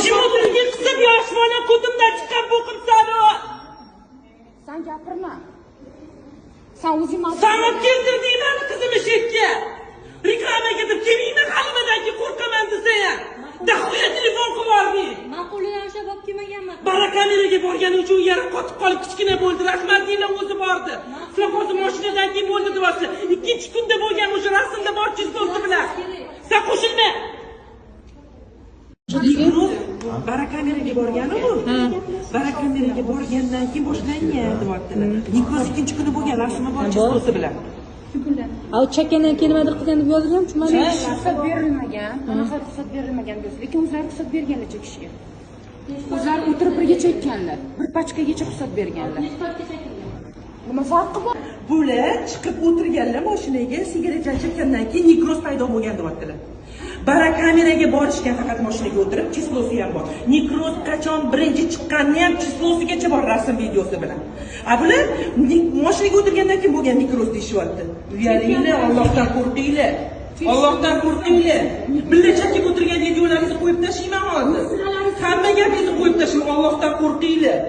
Kim o'tirgan qizim yosh bola ko'zimdan chiqqan bu qimsani. Sen gapirma. Sen o'zing san'at keltirdingmi qizimni shekka? Reklamaga deb kelmayman halimadagi qo'rqaman desa. Dahoya telefon qilib ma'qullanishga bo'lib kelmaganman. Barakameraga borgani uchun yara qotib qolib kichkina bo'ldi. Rahmatlilar o'zi bordi. Sizlar hozir mashinadan keyin bo'ldi deyapsiz. Ikkinchi kunda bo'lgan o'sha rasmda borchingiz do'sti bilan. Sen qo'shilma. Barakameraga borgani-ku. Barakameraga borgandan keyin boshlangan deyaptilar. Nikos ikkinchi kuni bo'lgan rasmi borchingiz do'sti bilan. Au chakkadan kelmadi qilgan deb yozilgan chumali. ruxsat berilmagan. Qanaqa ruxsat berilmagan do'st. Lekin o'zlari ruxsat berganlar chekishga. O'zlari o'tirib birga chekkanlar. Bir pachkagacha ruxsat berganlar. Nima farqi bor? Bular chiqib o'tirganlar mashinaga, sigaretlar chekkandan keyin nikroz paydo bo'lgan deyaptilar. Barakameraga borishgan faqat mashinaga o'tirib, chislosi ham bor. Nikroz qachon birinchi chiqqanini ham chislosigacha bor rasm videosi bilan. A bular mashinaga o'tirgandan keyin bo'lgan nikroz deyishyapti. Uyalinglar, Allohdan qo'rqinglar. Allohdan qo'rqinglar. Billa chakib o'tirgan videolaringizni qo'yib tashlayman hozir. Hamma gapingizni qo'yib tashlang, Allohdan qo'rqinglar.